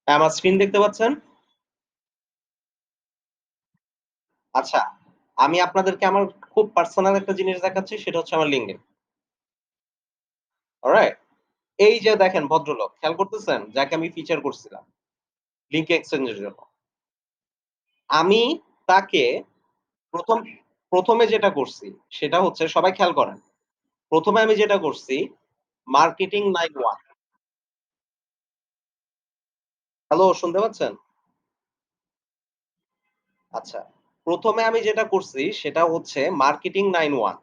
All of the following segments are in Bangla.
আমার স্ক্রিন দেখতে পাচ্ছেন? আচ্ছা, আমি আপনাদেরকে আমার খুব পার্সোনাল একটা জিনিস দেখাচ্ছি সেটা হচ্ছে আমার LinkedIn। অলরাইট? এই যে দেখেন ভদ্রলোক, খেয়াল করতেছেন? যাকে আমি ফিচার করছিলাম লিংক এক্সচেঞ্জ এর জন্য। আমি তাকে ১ম ১ম এ যেটা করছি সেটা হচ্ছে সবাই খেয়াল করেন। ১ম এ আমি যেটা করছি মার্কেটিং 91 হ্যালো শুনতে পাচ্ছেন? আচ্ছা। ১ম এ আমি যেটা করছি সেটা হচ্ছে মার্কেটিং 91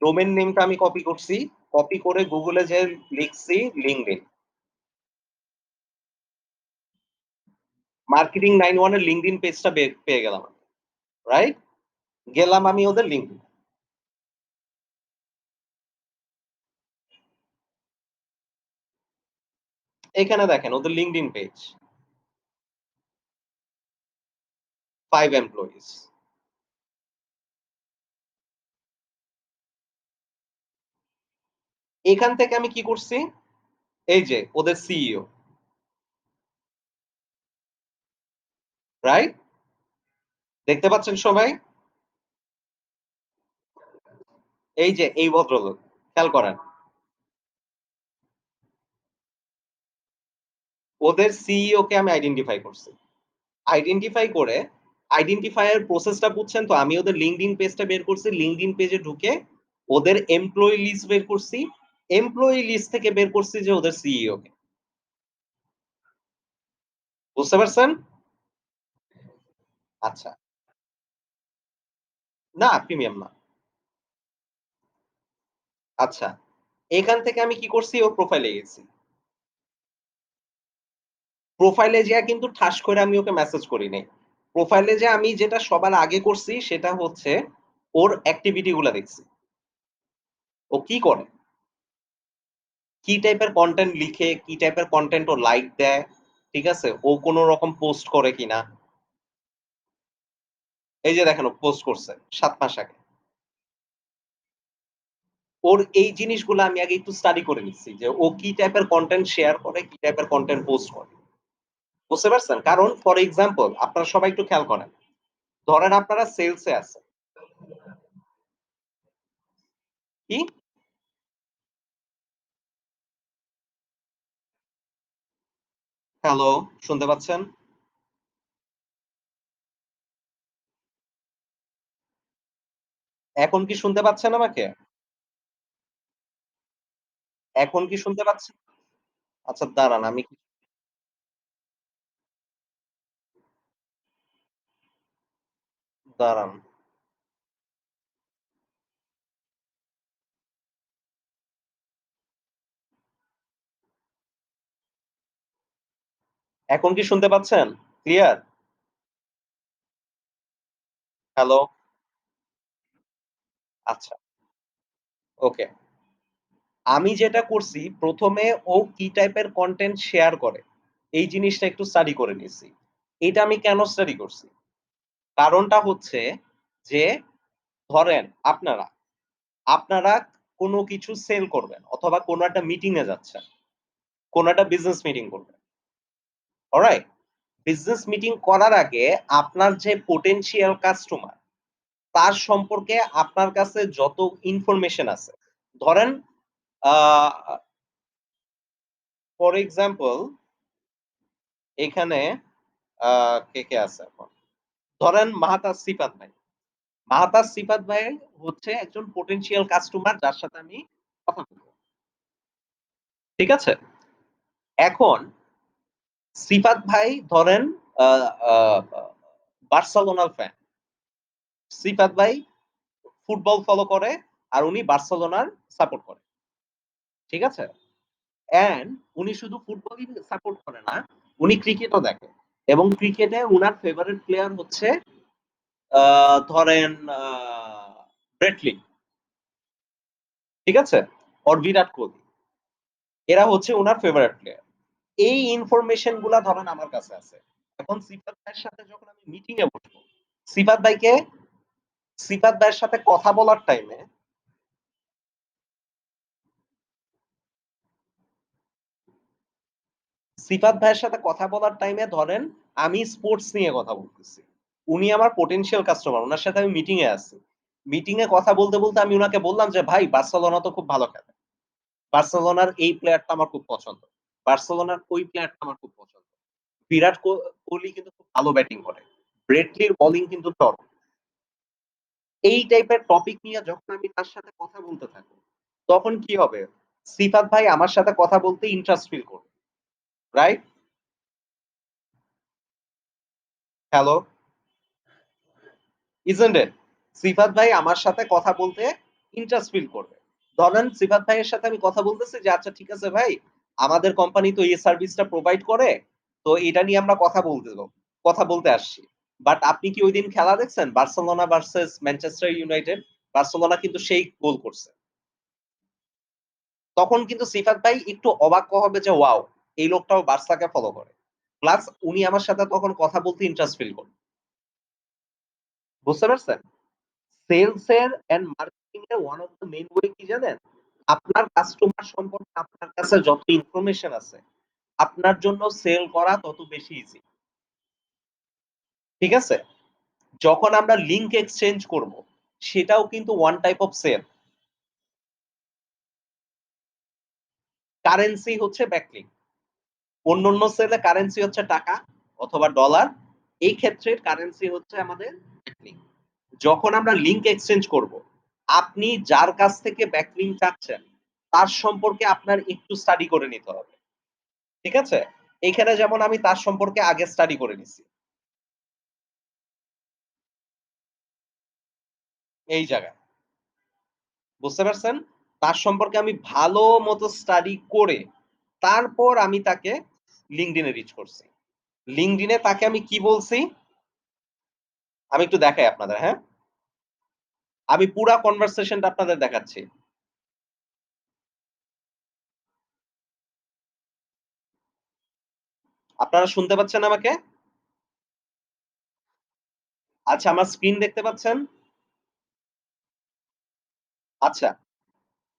ডোমেইন নেমটা আমি কপি করছি। কপি করে Google এ যেয়ে লিখছি LinkedIn। মার্কেটিং 91 এর LinkedIn পেজটা পেয়ে গেলাম আমি। রাইট? গেলাম আমি ওদের LinkedIn এ। এখানে দেখেন ওদের LinkedIn পেজ 5 এমপ্লয়িজ। এখান থেকে আমি কি করছি? এই যে ওদের সিইও, রাইট? দেখতে পাচ্ছেন সবাই? এই যে এই ভদ্রলোক। খেয়াল করেন। ওদের সিইও কে আমি আইডেন্টিফাই করছি। আইডেন্টিফাই করে আইডেন্টিফাই এর প্রসেসটা বুঝছেন তো? আমি ওদের LinkedIn পেজটা বের করছি। LinkedIn পেজে ঢুকে ওদের এমপ্লয়ি লিস্ট বের করছি। এমপ্লয়ি লিস্ট থেকে বের করছি যে ওদের সিইও কে। বুঝতে পারছেন? আচ্ছা। না প্রিমিয়াম না। আচ্ছা। এখান থেকে আমি কি করছি ওর প্রোফাইলে গেছি। প্রোফাইলে যেয়ে কিন্তু ঠাস করে আমি ওকে মেসেজ করি নাই। প্রোফাইলে যেয়ে আমি যেটা সবার আগে করছি সেটা হচ্ছে ওর অ্যাক্টিভিটি গুলা দেখছি। ও কি করে? কি টাইপের কনটেন্ট লিখে, কি টাইপের কনটেন্ট ও লাইক দেয়, ঠিক আছে? ও কোন রকম পোস্ট করে কিনা। এই যে দেখেন ও পোস্ট করছে ৭ মাস আগে। ওর এই জিনিসগুলা আমি আগে একটু স্টাডি করে নিচ্ছি যে ও কি টাইপের কনটেন্ট শেয়ার করে, কি টাইপের কনটেন্ট পোস্ট করে। বুঝতে পারছেন? কারণ ফর এক্সাম্পল আপনারা সবাই একটু খেয়াল করেন। ধরেন আপনারা সেলস এ আছেন। কি? হ্যালো, শুনতে পাচ্ছেন? এখন কি শুনতে পাচ্ছেন আমাকে? এখন কি শুনতে পাচ্ছেন? আচ্ছা দাঁড়ান আমি দাঁড়ান। এখন কি শুনতে পাচ্ছেন? ক্লিয়ার? হ্যালো? আচ্ছা, ওকে। আমি যেটা করছি ১ম এ ও কি টাইপের কনটেন্ট শেয়ার করে, এই জিনিসটা একটু স্টাডি করে নিছি। এটা আমি কেন স্টাডি করছি? কারণটা হচ্ছে যে ধরেন আপনারা কোন কিছু সেল করবেন অথবা কোন একটা মিটিং এ যাচ্ছেন। কোন একটা বিজনেস মিটিং করবেন। অলরাইট? বিজনেস মিটিং করার আগে আপনার যে পোটেনশিয়াল কাস্টমার তার সম্পর্কে আপনার কাছে যত ইনফরমেশন আছে। ধরেন আ ফর এক্সাম্পল এখানে আ কে আছে এখন? ধরেন মাহাতাজ সিফাত ভাই। মাহাতাজ সিফাত ভাই হচ্ছে একজন পোটেনশিয়াল কাস্টমার যার সাথে আমি কথা বলব। ঠিক আছে? এখন সিফাত ভাই ধরেন আ আ আ বার্সেলোনার ফ্যান। সিফাত ভাই ফুটবল ফলো করে আর উনি বার্সেলোনার সাপোর্ট করে। ঠিক আছে? অ্যান্ড উনি শুধু ফুটবলই সাপোর্ট করে না, উনি ক্রিকেটও দেখে। এবং ক্রিকেটে উনার ফেভারিট প্লেয়ার হচ্ছে আ ধরেন ব্রেট লি। ঠিক আছে? অর বিরাট কোহলি। এরা হচ্ছে উনার ফেভারিট প্লেয়ার। এই ইনফরমেশন গুলা ধরেন আমার কাছে আছে। এখন সিফাত ভাইয়ের সাথে যখন আমি মিটিং এ বসবো, সিফাত ভাইকে সিফাত ভাইয়ের সাথে কথা বলার টাইমে সিফাত ভাইয়ের সাথে কথা বলার টাইমে ধরেন আমি স্পোর্টস নিয়ে কথা বলতেছি। উনি আমার পোটেনশিয়াল কাস্টমার। উনার সাথে আমি মিটিং এ আছি। মিটিং এ কথা বলতে আমি উনাকে বললাম যে, "ভাই বার্সেলোনা তো খুব ভালো খেলে। বার্সেলোনার এই প্লেয়ারটা আমার খুব পছন্দ। বার্সেলোনার ওই প্লেয়ারটা আমার খুব পছন্দ। বিরাট কোহলি কিন্তু খুব ভালো ব্যাটিং করে। ব্রেটলির বোলিং কিন্তু চরম।" এই টাইপের টপিক নিয়ে যখন আমি তার সাথে কথা বলতে থাকবো, তখন কি হবে? সিফাত ভাই আমার সাথে কথা বলতে ইন্টারেস্ট ফিল করবে। Right? Hello? Isn't it? Sifat ভাই আমার সাথে কথা বলতে ইন্টারেস্ট ফিল করবে। ধরেন সিফাত ভাইয়ের সাথে আমি কথা বলতেছি যে, "আচ্ছা ঠিক আছে ভাই, আমাদের কোম্পানি তো এই সার্ভিসটা প্রোভাইড করে। তো এটা নিয়ে আমরা কথা বলতে আসছি। বাট আপনি কি ঐদিন খেলা দেখছেন? Barcelona versus Manchester United? Barcelona কিন্তু সেই গোল করছে।" তখন কিন্তু সিফাত ভাই একটু অবাক হবে যে, "ওয়াও! এই লোকটাও বার্সাকে ফলো করে।" প্লাস উনি আমার সাথে তখন কথা বলতে ইন্টারেস্ট ফিল করবে। বুঝতে পারছেন? সেলস এর অ্যান্ড মার্কেটিং এর one of the main way কি জানেন? আপনার কাস্টমার সম্পর্কে আপনার কাছে যত ইনফরমেশন আছে, আপনার জন্য সেল করা তত বেশি ইজি। ঠিক আছে? যখন আমরা লিংক এক্সচেঞ্জ করব, সেটাও কিন্তু one type of sale. Currency হচ্ছে ব্যাকলিংক। অন্যান্য সেলে কারেন্সি হচ্ছে টাকা অথবা ডলার। এই ক্ষেত্রে কারেন্সি হচ্ছে আমাদের ব্যাকলিংক। যখন আমরা লিংক এক্সচেঞ্জ করব, আপনি যার কাছ থেকে ব্যাকলিংক চাচ্ছেন, তার সম্পর্কে আপনার একটু স্টাডি করে নিতে হবে। ঠিক আছে? এইখানে যেমন আমি তার সম্পর্কে আগে স্টাডি করে নিছি। এই জায়গায়। বুঝতে পারছেন? তার সম্পর্কে আমি ভালো মতো স্টাডি করে তারপর আমি তাকে LinkedIn এ রিচ করছি। LinkedIn এ তাকে আমি কি বলছি? আমি একটু দেখাই আপনাদের, হ্যাঁ? আমি পুরা কনভারসেশন টা আপনাদের দেখাচ্ছি। আপনারা শুনতে পাচ্ছেন আমাকে? আচ্ছা, আমার স্ক্রিন দেখতে পাচ্ছেন? আচ্ছা,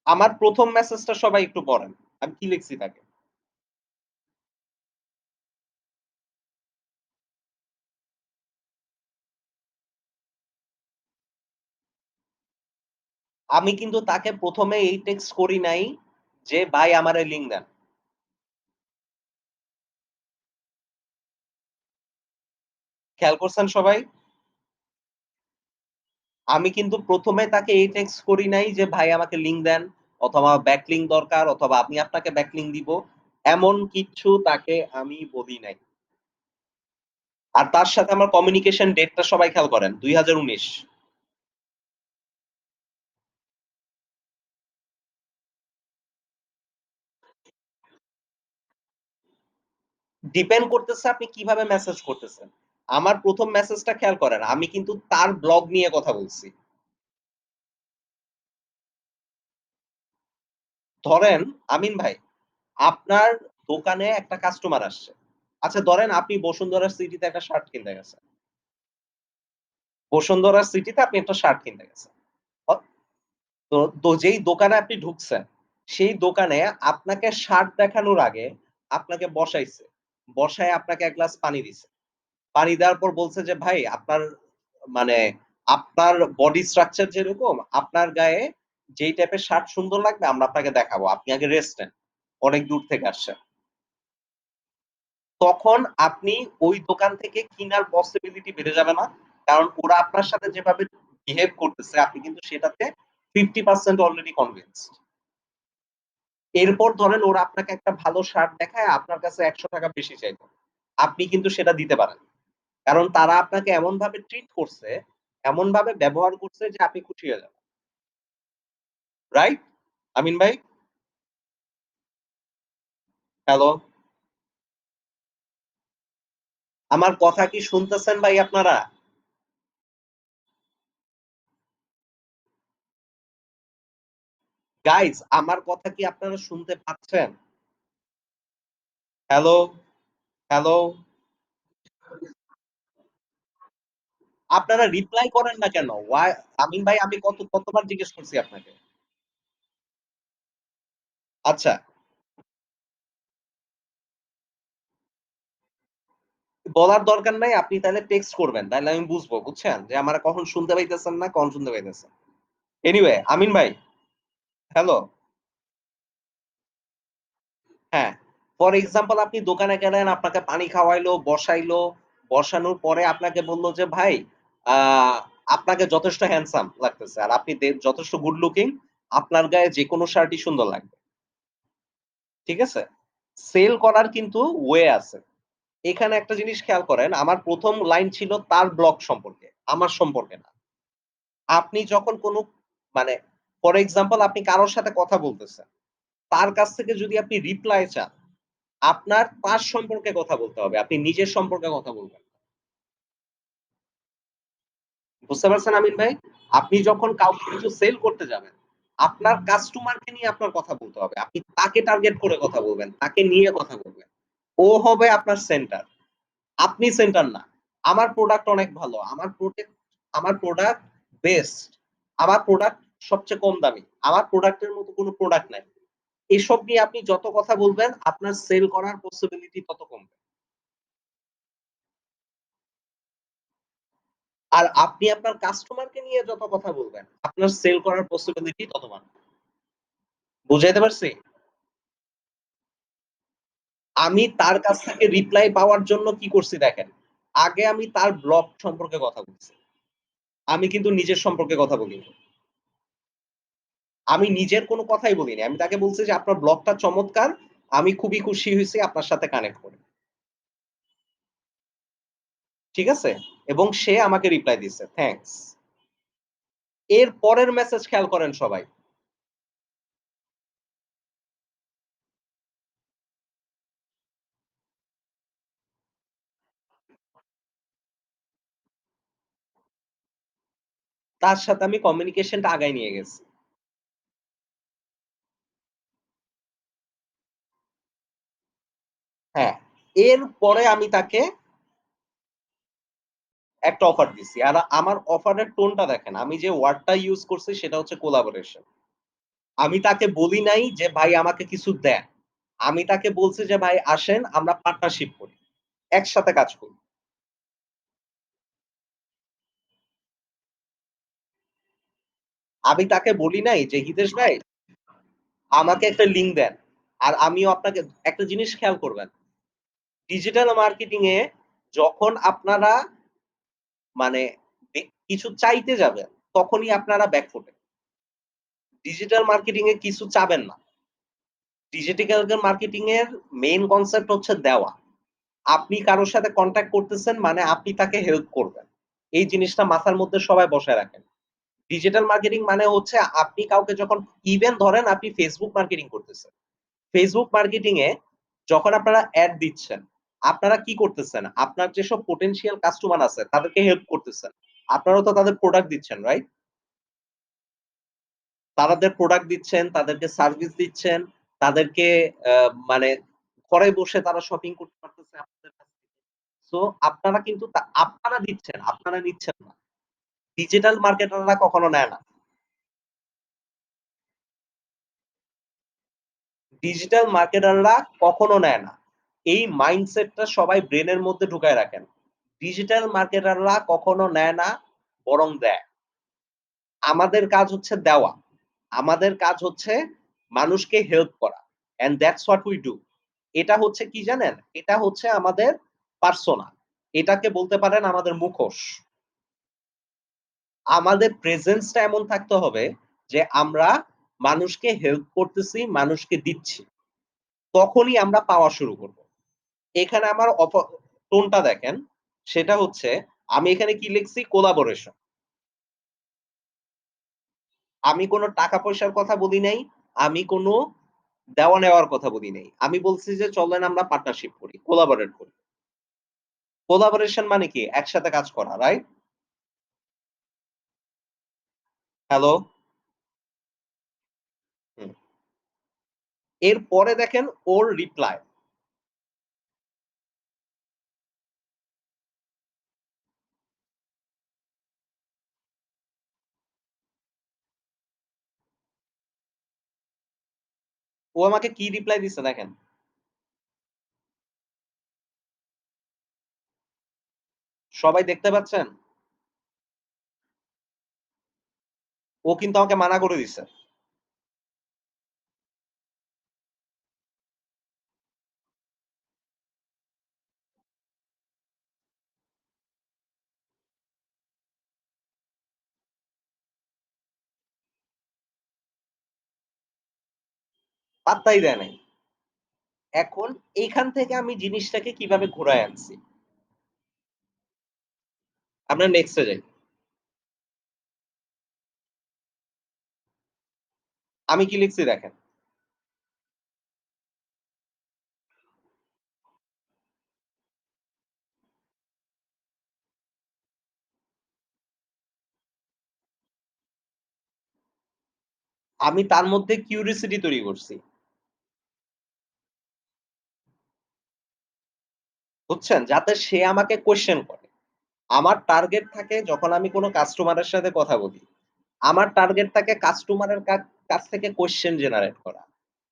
আমার ১ম মেসেজটা সবাই একটু পড়েন। আমি কি লিখছি তাকে? আমি কিন্তু তাকে ১ম এ এই টেক্সট করি নাই যে, "ভাই আমারে লিংক দেন।" খেয়াল করছেন সবাই? আমি কিন্তু ১ম এ তাকে এই টেক্সট করি নাই যে, "ভাই আমাকে লিংক দেন" অথবা "ব্যাকলিংক দরকার" অথবা "আমি আপনাকে ব্যাকলিংক দিব।" এমন কিচ্ছু তাকে আমি বলি নাই। আর তার সাথে আমার কমিউনিকেশন ডেটটা সবাই খেয়াল করেন ২০১৯। ডিপেন্ড করতেছে আপনি কিভাবে মেসেজ করতেছেন। আমার ১ম মেসেজটা খেয়াল করেন। আমি কিন্তু তার ব্লগ নিয়ে কথা বলছি। ধরেন আমিন ভাই, আপনার দোকানে একটা কাস্টমার আসছে। আচ্ছা ধরেন আপনি বসুন্ধরা সিটিতে একটা শার্ট কিনতে গেছেন। বসুন্ধরা সিটিতে আপনি একটা শার্ট কিনতে গেছেন। অ তো যেই দোকানে আপনি ঢুকছেন, সেই দোকানে আপনাকে শার্ট দেখানোর আগে আপনাকে বসাইছে। বসায় আপনাকে ১ গ্লাস পানি দিছে। পানি দেওয়ার পর বলছে যে, "ভাই আপনার মানে আপনার বডি স্ট্রাকচার যেরকম, আপনার গায়ে যেই টাইপের শার্ট সুন্দর লাগবে আমরা আপনাকে দেখাবো। আপনি আগে রেস্ট নেন। অনেক দূর থেকে আসছেন।" তখন আপনি ওই দোকান থেকে কিনার পসিবিলিটি বেড়ে যাবে না? কারণ ওরা আপনার সাথে যেভাবে বিহেভ করতেছে আপনি কিন্তু সেটাতে 50% অলরেডি কনভিন্সড। এরপর ধরেন ওরা আপনাকে একটা ভালো শার্ট দেখায় আপনার কাছে ৳১০০ বেশি চাইলো। আপনি কিন্তু সেটা দিতে পারেন। কারণ তারা আপনাকে এমনভাবে ট্রিট করছে, এমনভাবে ব্যবহার করছে যে আপনি খুশি হয়ে যাবেন। রাইট? আমিন ভাই? হ্যালো? আমার কথা কি শুনতেছেন ভাই আপনারা? গাইস আমার কথা কি আপনারা শুনতে পাচ্ছেন? হ্যালো? হ্যালো? আপনারা রিপ্লাই করেন না কেন? আমিন ভাই আমি কতবার জিজ্ঞেস করছি আপনাকে? আচ্ছা, বলার দরকার নাই। আপনি তাইলে টেক্সট করবেন। তাইলে আমি বুঝবো, বুঝছেন? যে আমারে কখন শুনতে পাইতেছেন না, কখন শুনতে পাইতেছেন। এনিওয়ে আমিন ভাই, হ্যালো? হ্যাঁ। ফর এক্সাম্পল আপনি দোকানে গেলেন, আপনাকে পানি খাওয়াইলো, বসাইলো। বসানোর পরে আপনাকে বলল যে, "ভাই, আ আপনাকে যথেষ্ট হ্যান্ডসাম লাগতেছে। আর আপনি যথেষ্ট গুড লুকিং। আপনার গায়ে যেকোনো শার্টই সুন্দর লাগবে।" ঠিক আছে? সেল করার কিন্তু ওয়ে আছে। এখানে একটা জিনিস খেয়াল করেন, আমার ১ম লাইন ছিল তার ব্লগ সম্পর্কে, আমার সম্পর্কে না। আপনি যখন কোনো মানে ফর এক্সাম্পল আপনি কারো সাথে কথা বলতেছেন। তার কাছ থেকে যদি আপনি রিপ্লাই চান, আপনার তার সম্পর্কে কথা বলতে হবে। আপনি নিজের সম্পর্কে কথা বলবেন না। বুঝতে পারছেন আমিন ভাই? আপনি যখন কাউকে কিছু সেল করতে যাবেন, আপনার কাস্টমারকে নিয়ে আপনার কথা বলতে হবে। আপনি তাকে টার্গেট করে কথা বলবেন, তাকে নিয়ে কথা বলবেন। ও হবে আপনার সেন্টার। আপনি সেন্টার না। আমার প্রোডাক্ট অনেক ভালো। আমার প্রোডাক্ট বেস্ট। আমার প্রোডাক্ট সবচেয়ে কম দামি। আমার প্রোডাক্টের মতো কোনো প্রোডাক্ট নাই। এসব নিয়ে আপনি যত কথা বলবেন, আপনার সেল করার পসিবিলিটি তত কমবে। আর আপনি আপনার কাস্টমারকে নিয়ে যত কথা বলবেন, আপনার সেল করার পসিবিলিটি তত বাড়বে। বুঝাইতে পারছি? আমি তার কাছ থেকে রিপ্লাই পাওয়ার জন্য কি করছি দেখেন। আগে আমি তার ব্লগ সম্পর্কে কথা বলছি। আমি কিন্তু নিজের সম্পর্কে কথা বলিনি। আমি নিজের কোনো কথাই বলিনি। আমি তাকে বলছি যে, "আপনার ব্লগটা চমৎকার। আমি খুবই খুশি হইছি আপনার সাথে কানেক্ট করে।" ঠিক আছে? এবং সে আমাকে রিপ্লাই দিছে, "থ্যাংকস।" এর পরের মেসেজ খেয়াল করেন সবাই। তার সাথে আমি কমিউনিকেশনটা আগায় নিয়ে গেছি। হ্যাঁ, এরপরে আমি তাকে একটা অফার দিছি। আর আমার অফারের টোনটা দেখেন। আমি যে ওয়ার্ডটা ইউস করছি সেটা হচ্ছে কোলাবোরেশন। আমি তাকে বলি নাই যে, "ভাই আমাকে কিছু দেন।" আমি তাকে বলছি যে, "ভাই আসেন আমরা পার্টনারশিপ করি। একসাথে কাজ করি।" আমি তাকে বলি নাই যে, "হিতেশ ভাই আমাকে একটা লিঙ্ক দেন।" আর আমিও আপনাকে একটা জিনিস খেয়াল করবেন। ডিজিটাল মার্কেটিং এ যখন আপনারা মানে কিছু চাইতে যাবেন, তখনই আপনারা ব্যাকফুটে। ডিজিটাল মার্কেটিং এ কিছু চাবেন না। ডিজিটাল মার্কেটিং এর মেইন কনসেপ্ট হচ্ছে দেওয়া। আপনি কারো সাথে কনট্যাক্ট করতেছেন মানে আপনি তাকে হেল্প করবেন। এই জিনিসটা মাথার মধ্যে সবাই বসায় রাখেন। ডিজিটাল মার্কেটিং মানে হচ্ছে আপনি কাউকে যখন ইভেন ধরেন আপনি Facebook মার্কেটিং করতেছেন। Facebook মার্কেটিং এ যখন আপনারা এড দিচ্ছেন, আপনারা কি করতেছেন? আপনার যেসব পোটেনশিয়াল কাস্টমার আছে তাদেরকে হেল্প করতেছেন। আপনারাও তো তাদের প্রোডাক্ট দিচ্ছেন, রাইট? তাদের প্রোডাক্ট দিচ্ছেন, তাদেরকে সার্ভিস দিচ্ছেন, তাদেরকে আ মানে ঘরে বসে তারা শপিং করতে পারতেছে আপনাদের কাছ থেকে। সো আপনারা কিন্তু আপনারা দিচ্ছেন, আপনারা নিচ্ছেন না। ডিজিটাল মার্কেটাররা কখনো নেয় না। ডিজিটাল মার্কেটাররা কখনো নেয় না। এই মাইন্ডসেটটা সবাই ব্রেনের মধ্যে ঢুকায় রাখেন। ডিজিটাল মার্কেটাররা কখনো নেয় না, বরং দেয়। আমাদের কাজ হচ্ছে দেওয়া। আমাদের কাজ হচ্ছে মানুষকে হেল্প করা। And that's what we do. এটা হচ্ছে কি জানেন? এটা হচ্ছে আমাদের পার্সোনা। এটাকে বলতে পারেন আমাদের মুখোশ। আমাদের প্রেজেন্স টা এমন থাকতে হবে যে আমরা মানুষকে হেল্প করতেছি, মানুষকে দিচ্ছি। তখনই আমরা পাওয়া শুরু করব। এখানে আমার টোনটা দেখেন। সেটা হচ্ছে আমি এখানে কি লিখছি? কোলাবোরেশন। আমি কোন টাকা-পয়সার কথা বলি নাই। আমি কোন দেওয়া-নেওয়ার কথা বলি নাই। আমি বলছি যে চলেন আমরা পার্টনারশিপ করি, কোলাবোরেট করি। কোলাবোরেশন মানে কি? একসাথে কাজ করা, রাইট? হ্যালো? হুম। এরপরে দেখেন ওর রিপ্লাই। ও আমাকে কি রিপ্লাই দিছে দেখেন। সবাই দেখতে পাচ্ছেন? ও কিন্তু আমাকে মানা করে দিছে। পাত্তাই দেয় নাই। এখন এইখান থেকে আমি জিনিসটাকে কিভাবে ঘুরায় আনছি। আমরা নেক্সট এ যাই। আমি কি লিখছি দেখেন। আমি তার মধ্যে কিউরিওসিটি তৈরি করছি। বুঝছেন? যাতে সে আমাকে কোয়েশ্চেন করে। আমার টার্গেট থাকে যখন আমি কোন কাস্টমারের সাথে কথা বলি। আমার টার্গেট থাকে কাস্টমারের কাছ থেকে কোয়েশ্চেন জেনারেট করা।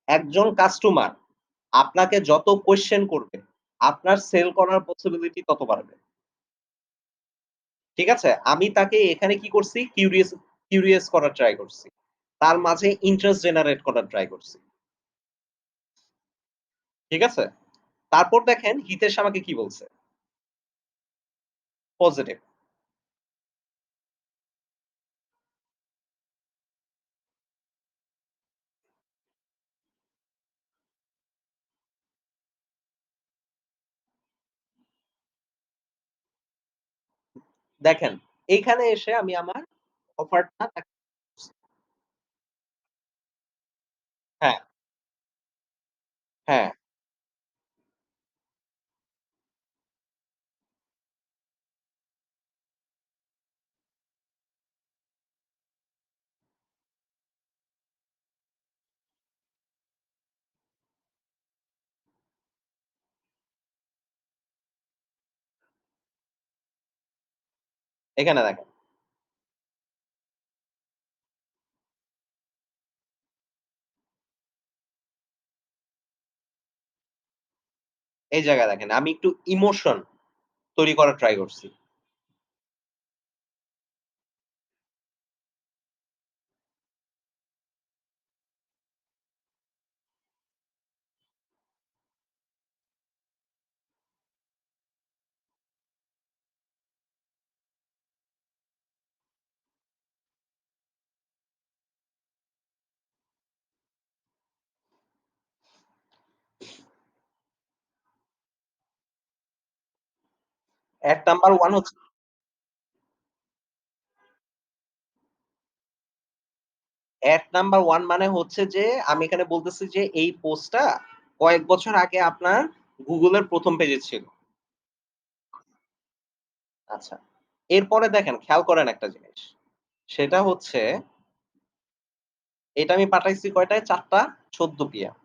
একজন কাস্টমার আপনাকে যত কোয়েশ্চেন করবে, আপনার সেল করার পসিবিলিটি তত বাড়বে। ঠিক আছে? আমি তাকে এখানে কি করছি? কিউরিয়াস করার ট্রাই করছি। তার মাঝে ইন্টারেস্ট জেনারেট করার ট্রাই করছি। ঠিক আছে? তারপর দেখেন হিতেশ আমাকে কি বলছে? পজিটিভ। দেখেন, এইখানে এসে আমি আমার অফারটা তাকে হ্যাঁ, হ্যাঁ, এখানে দেখেন। এই জায়গায় দেখেন। আমি একটু ইমোশন তৈরি করার ট্রাই করছি। এড নাম্বার 1 হচ্ছে এড নাম্বার 1 মানে হচ্ছে যে আমি এখানে বলতেছি যে এই পোস্টটা কয়েক বছর আগে আপনার Google এর ১ম পেজে ছিল। আচ্ছা। এরপরে দেখেন খেয়াল করেন একটা জিনিস। সেটা হচ্ছে এটা আমি পাঠাইছি কয়টায়? ৪টা ১৪ PM।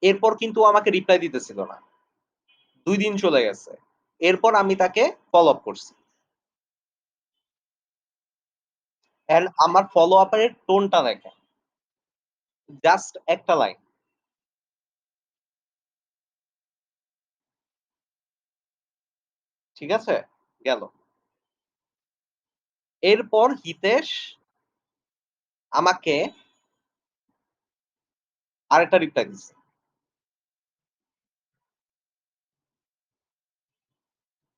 এরপর কিন্তু ও আমাকে রিপ্লাই দিতেছিল না। ২ দিন চলে গেছে। এরপর আমি তাকে ফলো আপ করছি। অ্যান্ড আমার ফলো আপ এর টোনটা দেখেন। জাস্ট একটা লাইন। ঠিক আছে? গেল। এরপর হিতেশ আমাকে আরেকটা রিপ্লাই দিছে।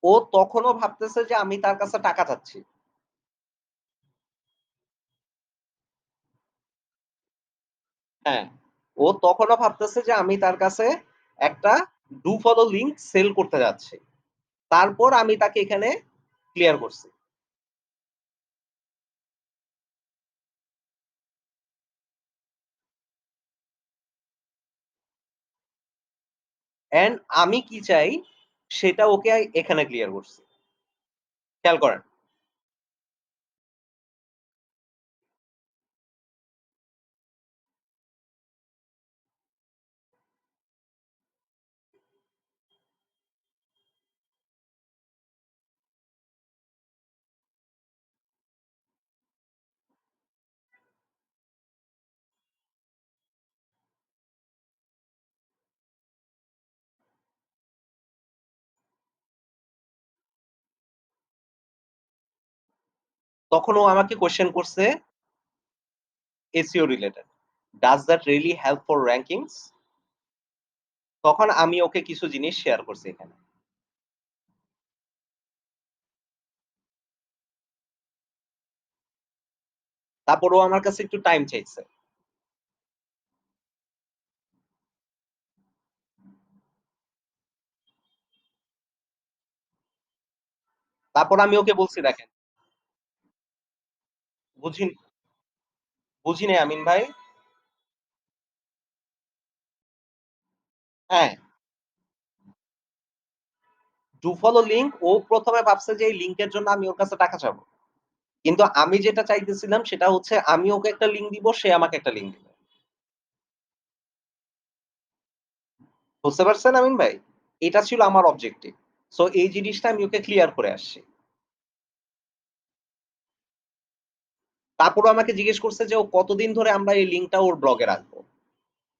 ও তখনও ভাবতেছে যে আমি তার কাছে টাকা চাচ্ছি। হ্যাঁ, ও তখনও ভাবতেছে যে আমি তার কাছে একটা ডু ফলো লিঙ্ক সেল করতে যাচ্ছি। তারপর আমি তাকে এখানে ক্লিয়ার করছি। অ্যান্ড আমি কি চাই সেটা ওকে এখানে ক্লিয়ার করছি। খেয়াল করেন। তখন ও আমাকে কোয়েশ্চেন করছে SEO related. "Does that really help for rankings?" তখন আমি ওকে কিছু জিনিস শেয়ার করছি এখানে। তারপর ও আমার কাছে একটু টাইম চাইছে। তারপর আমি ওকে বলছি, "দেখেন, বুঝি বুঝি নাই আমিন ভাই।" হ্যাঁ, ডু ফলো লিঙ্ক ও ১ম এ ভাবছে যে এই লিঙ্কের জন্য আমি ওর কাছে টাকা চাবো। কিন্তু আমি যেটা চাইতেছিলাম সেটা হচ্ছে আমি ওকে একটা লিঙ্ক দিব, সে আমাকে একটা লিঙ্ক দিবে। বুঝতে পারছেন আমিন ভাই? এটা ছিল আমার অবজেক্টিভ। সো এই জিনিসটা আমি ওকে ক্লিয়ার করে আসছি। তারপরও আমাকে জিজ্ঞেস করছে যে ও কতদিন ধরে আমরা এই লিঙ্কটা ওর ব্লগে রাখবো।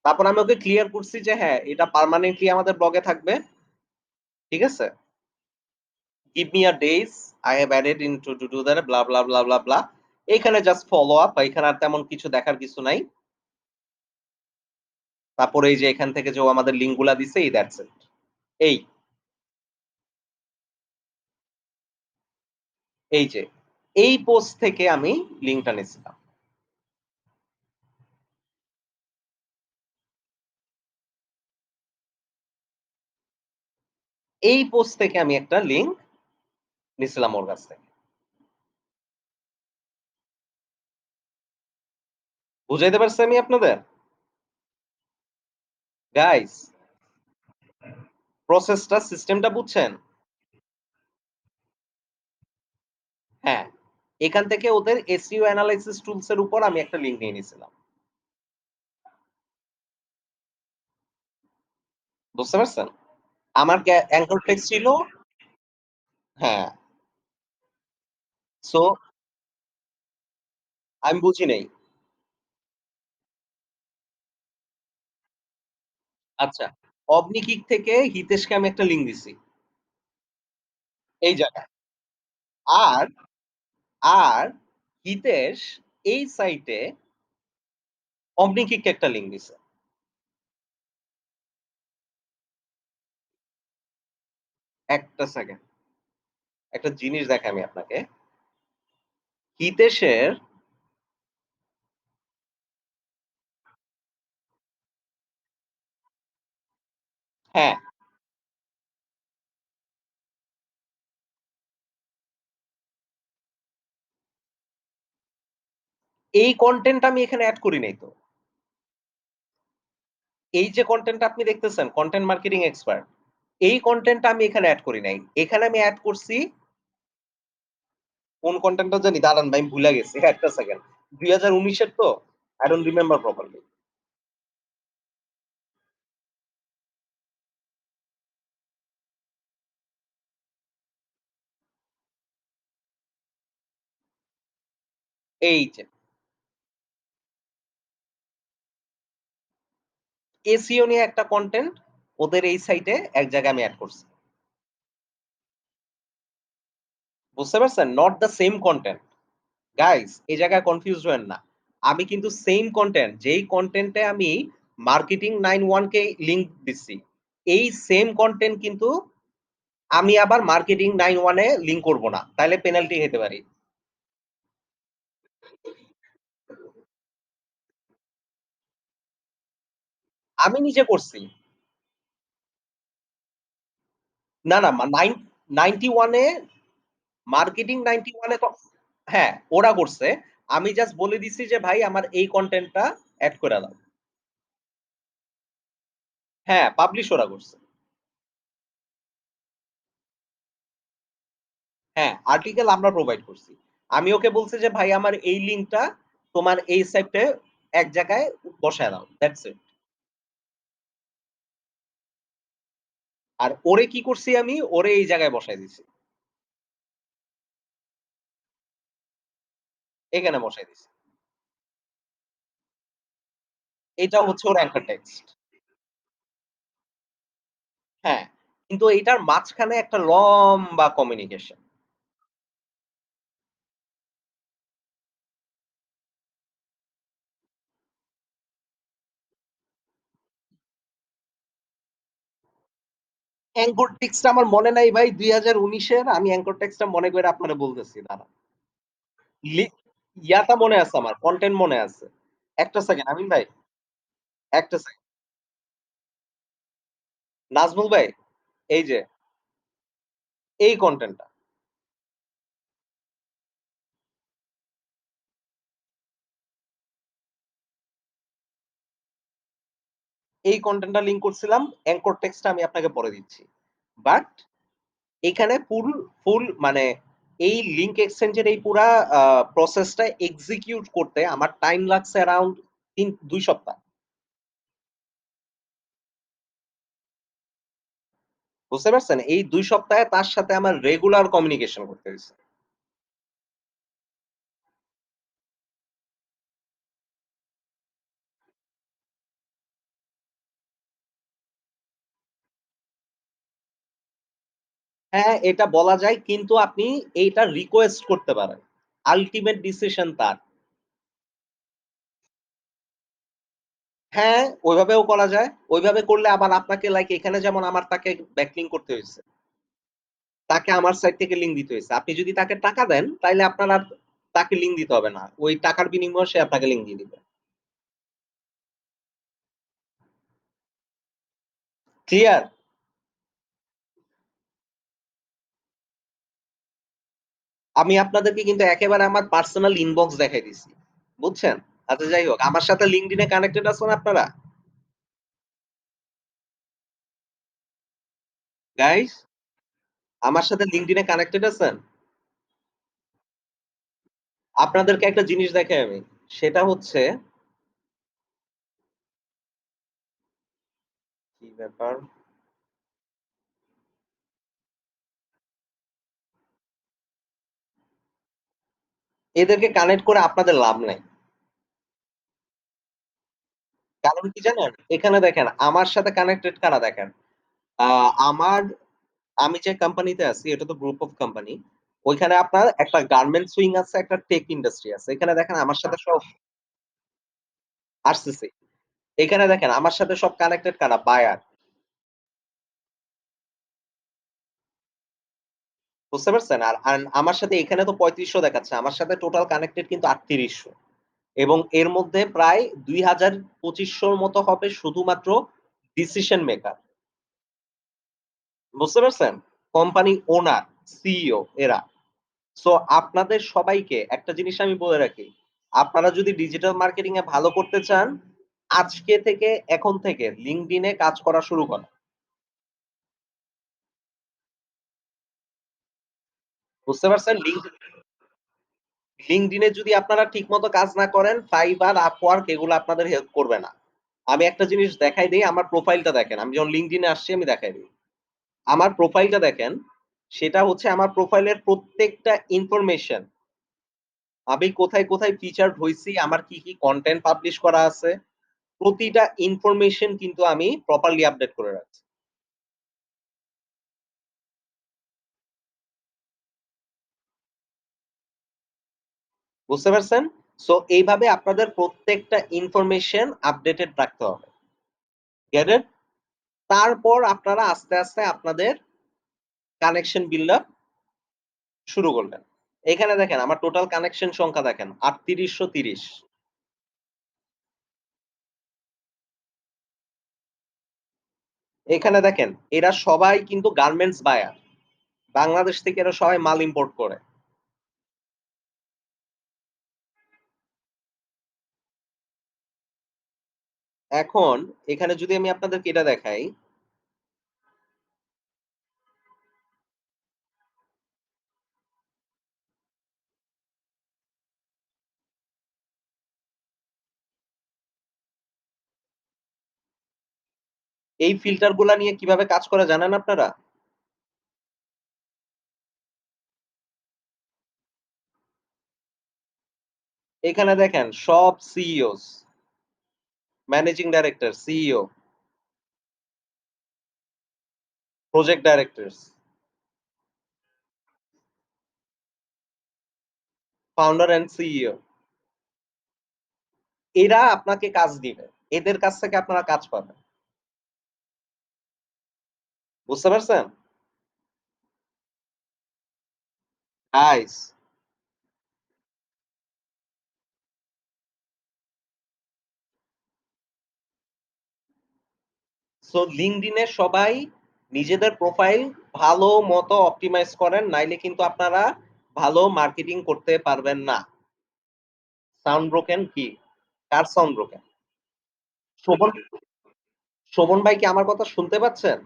তারপর আমি ওকে ক্লিয়ার করছি যে হ্যাঁ, এটা পার্মানেন্টলি আমাদের ব্লগে থাকবে। ঠিক আছে? Give me a days, I have added into to do that blah, blah, blah, blah, blah. এইখানে জাস্ট ফলো আপ, এখানে আর তেমন কিছু দেখার কিছু নাই। তারপরে এই যে এখান থেকে যে ও আমাদের লিঙ্ক গুলা দিছে এই দ্যাটস ইট। এই, এই যে এই পোস্ট থেকে আমি লিঙ্কটা নিছিলাম। এই পোস্ট থেকে আমি একটা লিঙ্ক নিছিলাম ওর কাছ থেকে। বুঝাইতে পারছি আমি আপনাদের? গাইস, প্রসেসটা সিস্টেমটা বুঝছেন? হ্যাঁ। এখান থেকে ওদের SEO এনালাইসিস টুলস এর উপর আমি একটা লিঙ্ক নিয়ে নিছিলাম। বুঝতে পারছেন? আমার অ্যাঙ্কর টেক্সট ছিল হ্যাঁ, সো আমি বুঝি নাই। আচ্ছা। অবনিকিক থেকে হিতেশকে আমি একটা লিঙ্ক দিছি। এই জায়গায়। আর, আর হিতেশ এই সাইটে অবনিকিককে একটা লিঙ্ক দিছে। একটা সেকেন্ড। একটা জিনিস দেখাই আমি আপনাকে। হিতেশের হ্যাঁ, এই কনটেন্ট আমি এখানে এড করি নাই তো। এই যে কনটেন্ট আপনি দেখতেছেন কনটেন্ট মার্কেটিং এক্সপার্ট। এই কনটেন্টটা আমি এখানে এড করি নাই। এখানে আমি এড করছি কোন কনটেন্টটা জানি দাঁড়ান ভাই আমি ভুলে গেছি। একটা সেকেন্ড। ২০১৯ এর তো? I don't remember properly. এই যে SEO নিয়ে একটা কনটেন্ট ওদের এই সাইটে এক জায়গায় আমি এড করছি। বুঝতে পারছেন? Not the same content. Guys এই জায়গায় কনফিউজড হয়েন না। আমি কিন্তু সেইম কনটেন্ট যেই কনটেন্টে আমি মার্কেটিং 91 কে লিংক দিচ্ছি। এই সেম কনটেন্ট কিন্তু আমি আবার মার্কেটিং 91 এ লিংক করব না। তাইলে পেনাল্টি খেতে পারি। আমি নিজে করছি। না, না 91 এ মার্কেটিং 91 এ হ্যাঁ, ওরা করছে। আমি জাস্ট বলে দিছি যে ভাই আমার এই কনটেন্টটা এড করে দাও। হ্যাঁ, পাবলিশ ওরা করছে। হ্যাঁ, আর্টিকেল আমরা প্রোভাইড করছি। আমি ওকে বলছি যে, "ভাই আমার এই লিঙ্কটা তোমার এই সাইটে এক জায়গায় বসায় দাও।" That's it. আর ওরে কি করছি আমি? ওরে এই জায়গায় বসায় দিছি। এখানে বসায় দিছি। এটা হচ্ছে ওর অ্যাঙ্কার টেক্সট। হ্যাঁ, কিন্তু এইটার মাঝখানে একটা লম্বা কমিউনিকেশন। অ্যাঙ্কর টেক্সটটা আমার মনে নাই ভাই ২০১৯ এর আমি অ্যাঙ্কর টেক্সটটা মনে কইরা আপনারে বলতেছি দাঁড়ান। লি ইয়াটা মনে আছে আমার, কনটেন্ট মনে আছে। একটা সেকেন্ড আমিন ভাই, একটা সেকেন্ড। নাজমুল ভাই, এই যে এই কনটেন্টটা। এই কনটেন্টটা লিংক করছিলাম। অ্যাঙ্কর টেক্সটটা আমি আপনাকে পরে দিচ্ছি। বাট এখানে ফুল মানে এই লিঙ্ক এক্সচেঞ্জ এর এই পুরা আ প্রসেসটা এক্সিকিউট করতে আমার টাইম লাগছে অ্যারাউন্ড ২ সপ্তাহ। বুঝতে পারছেন? এই ২ সপ্তাহে তার সাথে আমার রেগুলার কমিউনিকেশন করতে হইছে। হ্যাঁ, এটা বলা যায় কিন্তু আপনি এইটা রিকোয়েস্ট করতে পারেন। আল্টিমেট ডিসিশন তার। হ্যাঁ, ওইভাবেও করা যায়। ওইভাবে করলে আবার আপনাকে লাইক এখানে যেমন আমার তাকে ব্যাকলিংক করতে হইছে। তাকে আমার সাইড থেকে লিঙ্ক দিতে হইছে। আপনি যদি তাকে টাকা দেন, তাইলে আপনার আর তাকে লিঙ্ক দিতে হবে না। ওই টাকার বিনিময়ে সে আপনাকে লিঙ্ক দিয়ে দিবে। ক্লিয়ার? আমি আপনাদেরকে কিন্তু একেবারে আমার পার্সোনাল ইনবক্স দেখাই দিছি। বুঝছেন? আচ্ছা যাই হোক, আমার সাথে LinkedIn এ কানেক্টেড আছেন আপনারা? গাইস, আমার সাথে LinkedIn এ কানেক্টেড আছেন? আপনাদেরকে একটা জিনিস দেখাই আমি। সেটা হচ্ছে কি ব্যাপার? এদেরকে কানেক্ট করে আপনাদের লাভ নাই। কারণ কি জানেন? এখানে দেখেন আমার সাথে কানেক্টেড কারা দেখেন। আ আমার আমি যে কোম্পানিতে আছি এটা তো গ্রুপ অফ কোম্পানি। ওইখানে আপনার একটা গার্মেন্টস উইং আছে, একটা টেক ইন্ডাস্ট্রি আছে। এখানে দেখেন আমার সাথে সব আসতেছি। এখানে দেখেন আমার সাথে সব কানেক্টেড কারা? বায়ার। বুঝতে পারছেন? আর আমার সাথে এখানে তো ৩৫০০ দেখাচ্ছে। আমার সাথে টোটাল কানেক্টেড কিন্তু ৩৮০০ এবং এর মধ্যে প্রায় ২,২৫০০ র মতো হবে শুধুমাত্র ডিসিশন মেকার। বুঝতে পারছেন? কোম্পানি ওনার, সিইও এরা। সো আপনাদের সবাইকে একটা জিনিস আমি বলে রাখি। আপনারা যদি ডিজিটাল মার্কেটিং এ ভালো করতে চান, আজকে থেকে এখন থেকে LinkedIn এ কাজ করা শুরু করেন। বুঝতে পারছেন? LinkedIn এ যদি আপনারা ঠিকমতো কাজ না করেন, Fiverr, Upwork এগুলো আপনাদের হেল্প করবে না। আমি একটা জিনিস দেখাই দেই, আমার প্রোফাইলটা দেখেন। আমি যখন LinkedIn এ আসছি আমি দেখাই দেই। আমার প্রোফাইলটা দেখেন, সেটা হচ্ছে আমার প্রোফাইলের প্রত্যেকটা ইনফরমেশন। আমি কোথায় ফিচারড হইছি, আমার কি কনটেন্ট পাবলিশ করা আছে, প্রতিটা ইনফরমেশন কিন্তু আমি প্রপারলি আপডেট করে রাখছি। বুঝতে পারছেন? সো এইভাবে আপনাদের প্রত্যেকটা ইনফরমেশন আপডেটেড রাখতে হবে। Get it? তারপর আপনারা আস্তে আস্তে আপনাদের কানেকশন বিল্ড আপ শুরু করলেন। এখানে দেখেন আমার টোটাল কানেকশন সংখ্যা দেখেন ৩৮৩০। এখানে দেখেন এরা সবাই কিন্তু গার্মেন্টস বায়ার। বাংলাদেশ থেকে এরা সবাই মাল ইম্পোর্ট করে। এখন এখানে যদি আমি আপনাদেরকে এটা দেখাই, এই ফিল্টার গুলা নিয়ে কিভাবে কাজ করে জানেন আপনারা? এখানে দেখেন সব CEO's, managing director, CEO, project directors, founder and CEO. এরা আপনাকে কাজ দিবে। এদের কাছ থেকে আপনারা কাজ পাবেন। বুঝতে পারছেন? গাইস, সো LinkedIn এ সবাই নিজেদের প্রোফাইল ভালো মতো অপটিমাইজ করেন। নাইলে কিন্তু আপনারা ভালো মার্কেটিং করতে পারবেন না। সাউন্ড ব্রোকেন কি? কার সাউন্ড ব্রোকেন? শোভন শোভন ভাই কি আমার কথা শুনতে পাচ্ছেন?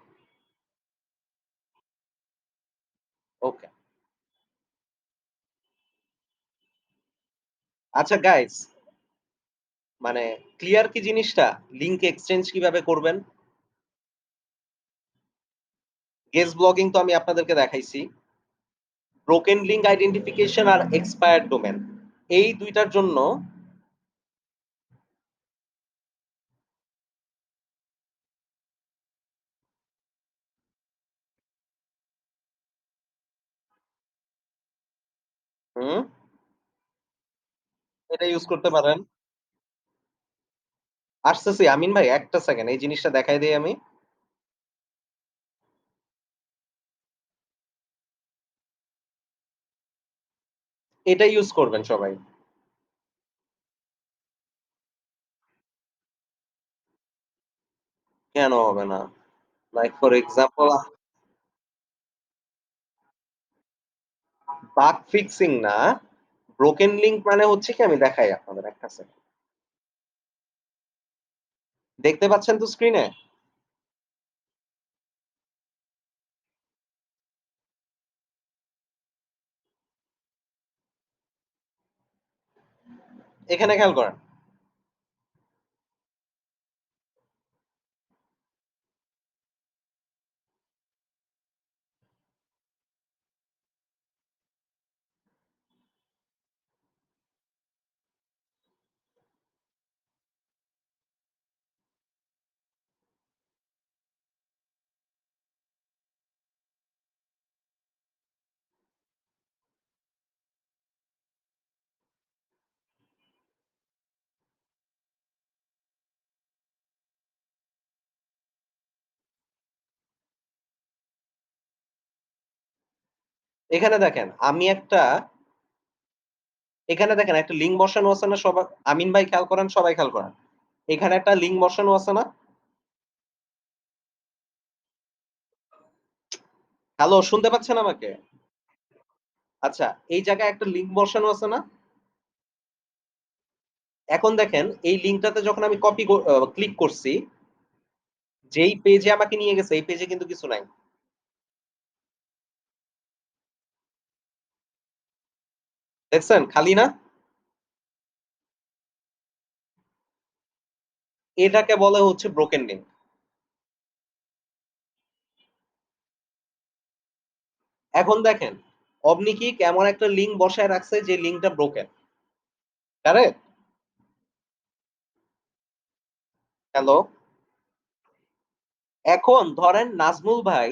ওকে। আচ্ছা গাইস, মানে ক্লিয়ার কি জিনিসটা? লিংক এক্সচেঞ্জ কিভাবে করবেন? গেস্ট ব্লগিং তো আমি আপনাদেরকে দেখাইছি। ব্রোকেন লিঙ্ক আইডেন্টিফিকেশন আর এক্সপায়ার্ড ডোমেইন। এই ২ টার জন্য হুম, এটা ইউজ করতে পারেন। আসতেছি আমিন ভাই, ১ টা সেকেন্ড এই জিনিসটা দেখাই দেই আমি। এটা ইউজ করবেন সবাই। কেন হবে না? Like for example bug fixing না, ব্রোকেন লিঙ্ক মানে হচ্ছে কি আমি দেখাই আপনাদের ১ টা সেকেন্ড। দেখতে পাচ্ছেন তো স্ক্রিনে? এখানে খেয়াল করেন। এখানে দেখেন আমি একটা এখানে দেখেন একটা লিঙ্ক বসানো আছে না সবা আমিন ভাই খেয়াল করেন, সবাই খেয়াল করেন। এখানে একটা লিঙ্ক বসানো আছে না? হ্যালো শুনতে পাচ্ছেন আমাকে? আচ্ছা, এই জায়গায় একটা লিঙ্ক বসানো আছে না? এখন দেখেন এই লিঙ্কটাতে যখন আমি কপি ক্লিক করছি, যেই পেজে আমাকে নিয়ে গেছে এই পেজে কিন্তু কিছু নাই। দেখছেন খালি না? এটাকে বলে হচ্ছে ব্রোকেন লিঙ্ক। এখন দেখেন অবনিকিক এমন একটা লিঙ্ক বসায় রাখছে যে লিঙ্কটা ব্রোকেন। কারেক্ট? হ্যালো? এখন ধরেন নাজমুল ভাই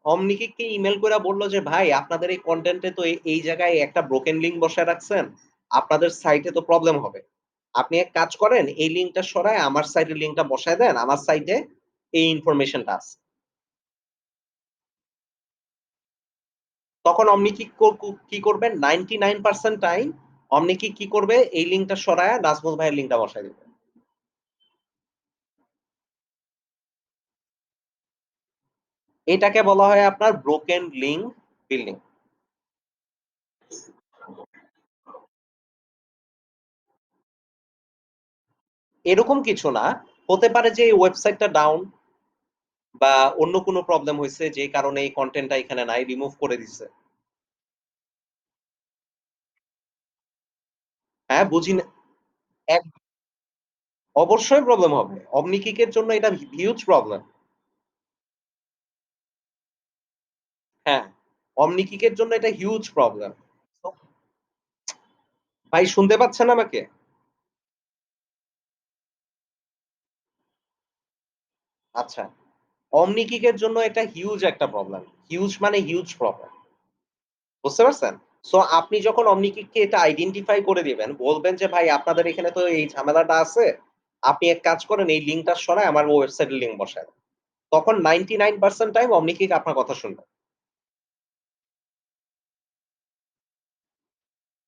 অমনিকিকে ইমেইল কইরা বলল যে, "ভাই আপনাদের এই কনটেন্ট এ তো এই জায়গায় একটা ব্রোকেন লিঙ্ক বসায় রাখছেন। আপনাদের সাইটে তো প্রবলেম হবে। আপনি এক কাজ করেন এই লিঙ্কটা সরায় আমার সাইটের লিঙ্কটা বসায় দেন। আমার সাইটে এই ইনফরমেশনটা আছে।" তখন অমনি কি করবেন 99% টাইম অমনি কি করবে এই লিঙ্কটা সরায়া নাজমুল ভাইয়ের লিঙ্কটা বসায় দিবে। এটাকে বলা হয় আপনার ব্রোকেন লিঙ্ক বিল্ডিং। এরকম কিছু না। হতে পারে যে এই ওয়েবসাইটটা ডাউন বা অন্য কোনো প্রবলেম হইছে যে কারণে এই কনটেন্টটা এখানে নাই, রিমুভ করে দিছে। হ্যাঁ, বুঝি না এক অবশ্যই প্রবলেম হবে। অমনি এর জন্য এটা হিউজ প্রবলেম। হ্যাঁ, অমনি এর জন্য এটা হিউজ প্রবলেম। তো ভাই শুনতে পাচ্ছেন আমাকে? আচ্ছা। অমনি এর জন্য এটা হিউজ একটা প্রবলেম। হিউজ মানে হিউজ প্রবলেম। বুঝতে পারছেন? সো আপনি যখন অমনি কে এটা আইডেন্টিফাই করে দিবেন, বলবেন যে, "ভাই আপনাদের এখানে তো এই ঝামেলাটা আছে। আপনি এক কাজ করেন এই লিঙ্কটা সরায় আমার ওয়েবসাইটের লিঙ্ক বসায় দেন।" তখন 99% টাইম OmniClick আপনার কথা শুনবে।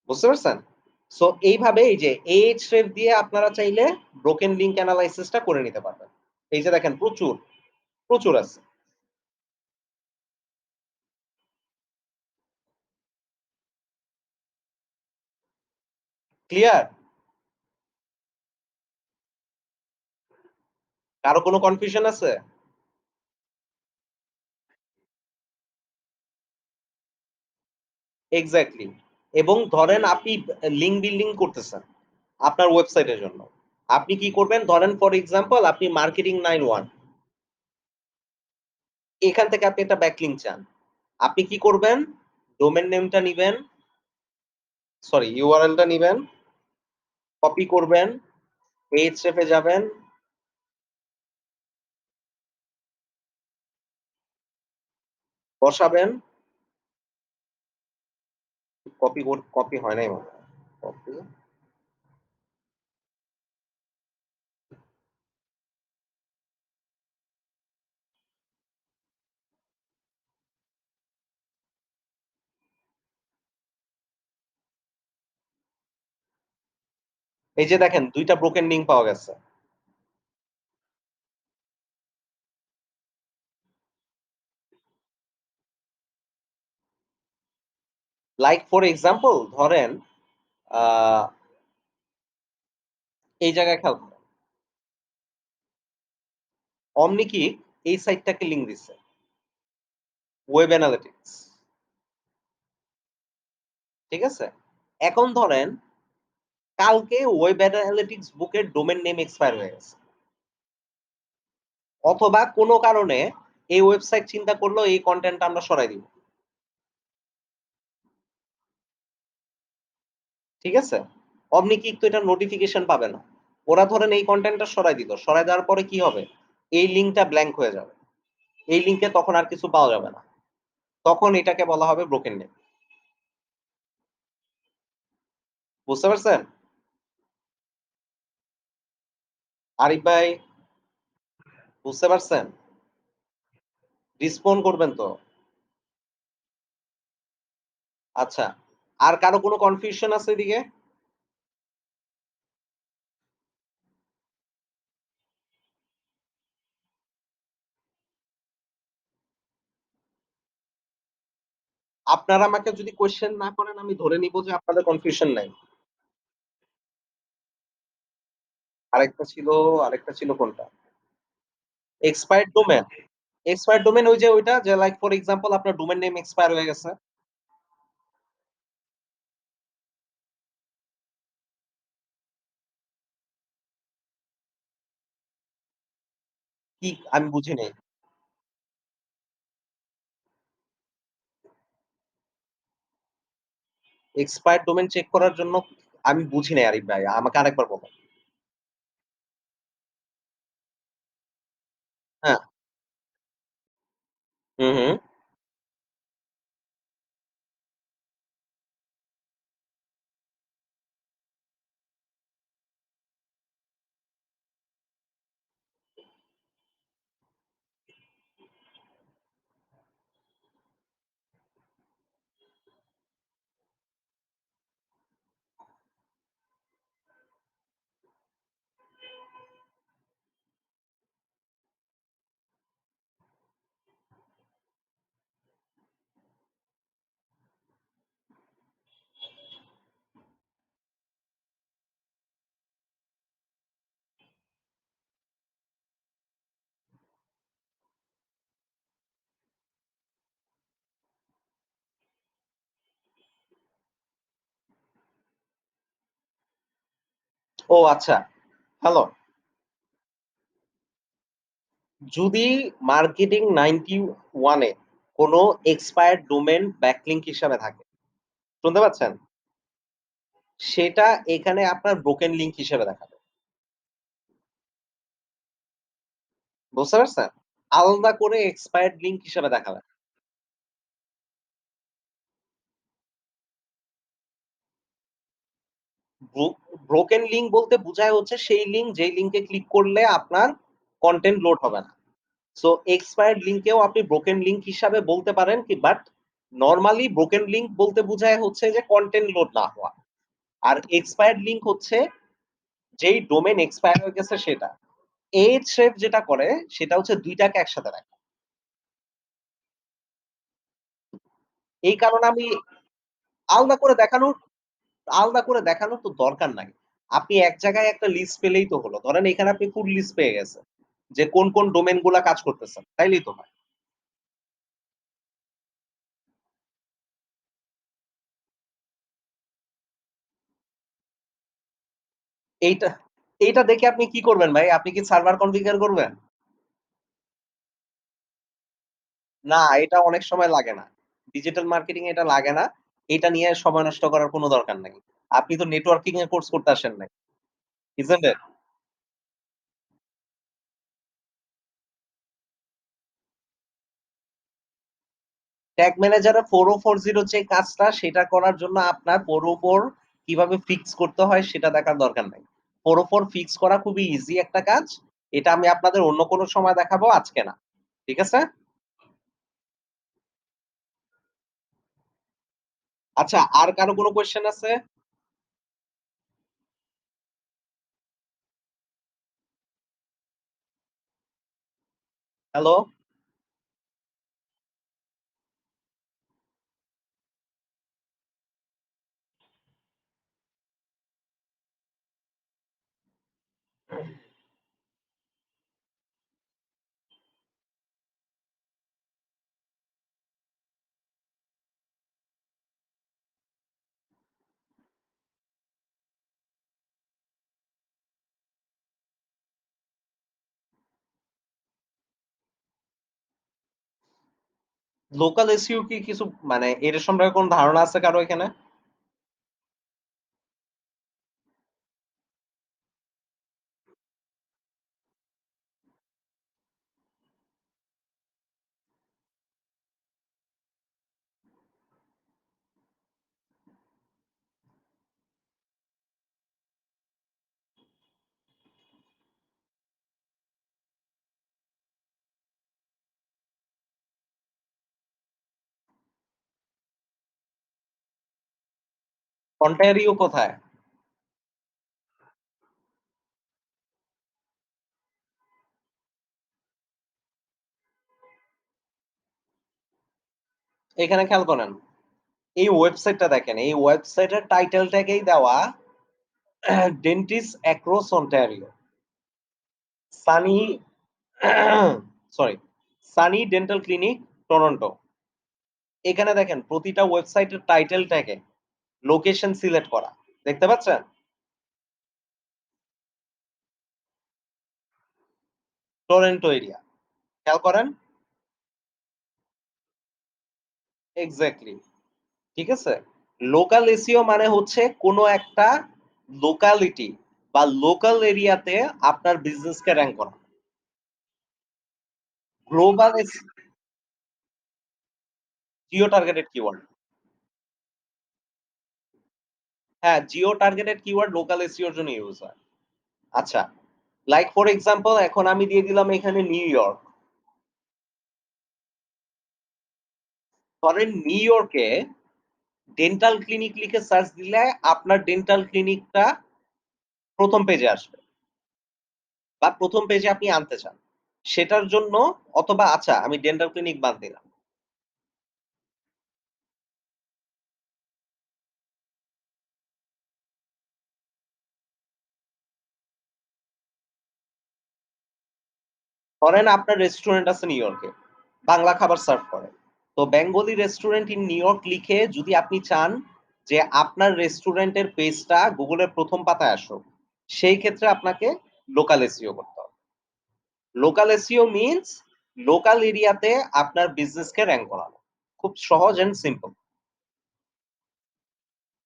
বুঝতে পারছেন? সো এইভাবে এই যে Ahref দিয়ে আপনারা চাইলে ব্রোকেন লিংক এনালাইসিস টা করে নিতে পারবেন। এই যে দেখেন প্রচুর, প্রচুর আছে। ক্লিয়ার? কারো কোনো কনফিউশন আছে? এক্সাক্টলি। এবং ধরেন আপনি লিঙ্ক বিল্ডিং করতেছেন আপনার ওয়েবসাইটের জন্য। আপনি কি করবেন? ধরেন ফর এক্সাম্পল আপনি মার্কেটিং 91 এখান থেকে আপনি একটা ব্যাকলিংক চান। আপনি কি করবেন? ডোমেইন নেমটা নিবেন, সরি ইউআরএল টা নিবেন, কপি করবেন, Ahref এ যাবেন, বসাবেন, কপি হয় নাই মনে হয়। কপি এই যে দেখেন ২ টা ব্রোকেন লিংক পাওয়া গেছে। লাইক ফর এক্সাম্পল ধরেন আ এই জায়গায় খেয়াল করেন। অমনিকি এই সাইটটাকে লিংক দিছে। Web analytics. ঠিক আছে? এখন ধরেন কালকে ওয়েব অ্যানালিটিক্স বুকের ডোমেইন নেম এক্সপায়ার হয়ে গেছে। অথবা কোন কারণে এই ওয়েবসাইট চিন্তা করলো এই কনটেন্টটা আমরা সরাই দিব। ঠিক আছে? অমনিকিক তো এটার নোটিফিকেশন পাবে না। ওরা ধরেন এই কনটেন্টটা সরাই দিল। সরাই দেওয়ার পরে কি হবে? এই লিঙ্কটা ব্ল্যাংক হয়ে যাবে। এই লিঙ্কে তখন আর কিছু পাওয়া যাবে না। তখন এটাকে বলা হবে ব্রোকেন নেম। বুঝতে পারছেন? আরিফ ভাই বুঝতে পারছেন? রিসপন্ড করবেন তো? আচ্ছা। আর কারো কোনো কনফিউশন আছে এদিকে? আপনারা আমাকে যদি কোয়েশ্চেন না করেন আমি ধরে নিব যে আপনাদের কনফিউশন নাই। আরেকটা ছিল কোনটা? Expired domain. এক্সপায়ার্ড ডোমেইন ওই যে ওইটা যে লাইক ফর এক্সাম্পল আপনার ডোমেইন নেম এক্সপায়ার হয়ে গেছে। কি আমি বুঝি নাই। এক্সপায়ার্ড ডোমেইন চেক করার জন্য আমি বুঝি নাই আরিফ ভাই। আমাকে আরেকবার বলেন। হ্যাঁ। হুম, হুম। ও আচ্ছা। হ্যালো। যদি মার্কেটিং 91 এ কোন এক্সপায়ার্ড ডোমেইন ব্যাকলিংক হিসাবে থাকে। শুনতে পাচ্ছেন? সেটা এখানে আপনার ব্রোকেন লিংক হিসেবে দেখাবে। বুঝতে পারছেন? আলাদা করে এক্সপায়ার্ড লিংক হিসেবে দেখাবে না। ব্রো ব্রোকেন লিংক বলতে বুঝায় হচ্ছে সেই লিংক যেই লিংকে ক্লিক করলে আপনার কনটেন্ট লোড হবে না। সো এক্সপায়ার্ড লিংকেও আপনি ব্রোকেন লিংক হিসাবে বলতে পারেন কি বাট নরমালি ব্রোকেন লিংক বলতে বোঝায় হচ্ছে যে কনটেন্ট লোড না হওয়া। আর এক্সপায়ার্ড লিংক হচ্ছে যেই ডোমেইন এক্সপায়ার হয়ে গেছে সেটা। Ahrefs যেটা করে সেটা হচ্ছে ২ টাকে একসাথে রাখে। এই কারণে আমি আলাদা করে দেখানোর আলাদা করে দেখানোর তো দরকার নাই। আপনি এক জায়গায় একটা লিস্ট পেলেই তো হলো। ধরেন এখানে আপনি ফুল লিস্ট পেয়ে গেছেন। যে কোন ডোমেইন গুলা কাজ করতেছেন। তাইলেই তো হয়। এইটা এইটা দেখে আপনি কি করবেন ভাই? আপনি কি সার্ভার কনফিগার করবেন? না, এটা অনেক সময় লাগে না। ডিজিটাল মার্কেটিং এ এটা লাগে না। এটা নিয়ে সময় নষ্ট করার কোন দরকার নাই। আপনি তো নেটওয়ার্কিং এর কোর্স করতে আসেন নাই। isn't it? ট্যাগ ম্যানেজারে 4040 যে কাজটা সেটা করার জন্য আপনার 404 কিভাবে ফিক্স করতে হয় সেটা দেখার দরকার নাই। 404 ফিক্স করা খুবই ইজি একটা কাজ। এটা আমি আপনাদের অন্য কোনো সময় দেখাবো, আজকে না। ঠিক আছে? আচ্ছা, আর কারো কোনো কোয়েশ্চেন আছে? হ্যালো? লোকাল এসইও কি কিছু মানে এর সম্পর্কে কোন ধারণা আছে কারো এখানে? অন্টারিও কোথায়? এখানে খেয়াল করেন। এই ওয়েবসাইটটা দেখেন। এই ওয়েবসাইটের টাইটেলটাকেই দেওয়া dentist across Ontario. Sunny sorry, Sunny dental clinic Toronto. এখানে দেখেন প্রতিটা ওয়েবসাইটের টাইটেলটাকে লোকেশন সিলেক্ট করা। দেখতে পাচ্ছেন? Toronto area. খেয়াল করেন। এক্সাক্টলি। ঠিক আছে? লোকাল এসইও মানে হচ্ছে কোন একটা লোকালিটি বা লোকাল এরিয়াতে আপনার বিজনেসকে র‍্যাংক করা। Global as geo targeted keyword. হ্যাঁ, geo targeted keyword local SEO এর জন্য ইউজ হয়। আচ্ছা, লাইক ফর এক্সাম্পল এখন আমি দিয়ে দিলাম এখানে নিউ ইয়র্ক। ধরেন নিউ ইয়র্কে ডেন্টাল ক্লিনিক লিখে সার্চ দিলে আপনার ডেন্টাল ক্লিনিকটা ১ম পেজে আসবে বা ১ম পেজে আপনি আনতে চান। সেটার জন্য অথবা আচ্ছা আমি ডেন্টাল ক্লিনিক বাদ দিলাম। ধরেন আপনার রেস্টুরেন্ট আছে নিউ ইয়র্কে। বাংলা খাবার সার্ভ করে। তো Bengali restaurant in new York লিখে যদি আপনি চান যে আপনার রেস্টুরেন্টের পেজটা গুগলের ১ম পাতায় আসুক, সেই ক্ষেত্রে আপনাকে লোকাল এসইও করতে হবে। লোকাল এসইও মিনস লোকাল এরিয়াতে আপনার বিজনেসকে র‍্যাংক করানো। খুব সহজ and simple.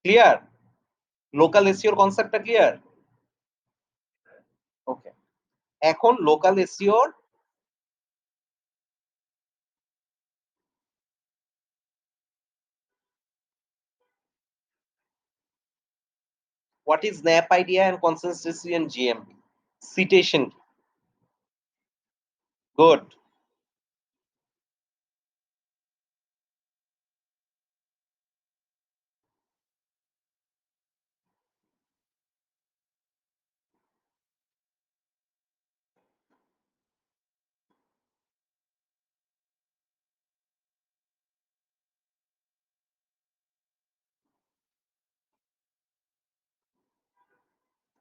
Clear? Local SEO এর কনসেপ্টটা ক্লিয়ার? ওকে। এখন লোকাল এসইও র what is NAP idea and consistency and GMP? Citation কি? গুড।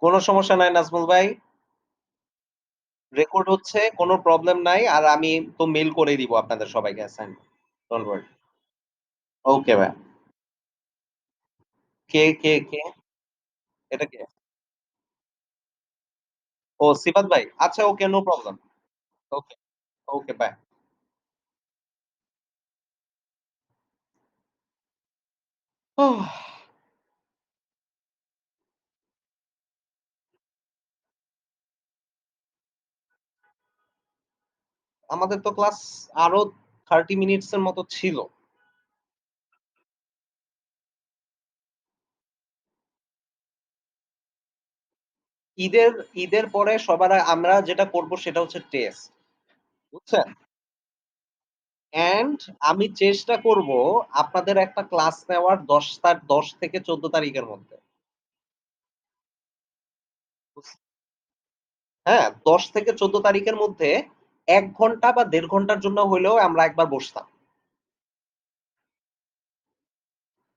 কোন সমস্যা নাই নাজমুল ভাই। রেকর্ড হচ্ছে, কোন প্রবলেম নাই। আর আমি তো মেইল করে দিব আপনাদের সবাইকে অ্যাসাইনমেন্ট। Don't worry. ওকে ভাইয়া। কে? এটা কে? ও সিফাত ভাই। আচ্ছা ওকে, নো প্রবলেম। ওকে, ওকে বাই। আমাদের তো ক্লাস আরো 30 মিনিটস এর মতো ছিল। ঈদের ঈদের পরে সবার আমরা যেটা করব সেটা হচ্ছে টেস্ট। বুঝছেন? অ্যান্ড আমি চেষ্টা করব আপনাদের একটা ক্লাস নেওয়ার ১০ থেকে ১৪ তারিখের মধ্যে। হ্যাঁ? ১০ থেকে ১৪ তারিখের মধ্যে ১ ঘন্টা বা ১.৫ ঘন্টার জন্য হইলেও আমরা একবার বসতাম।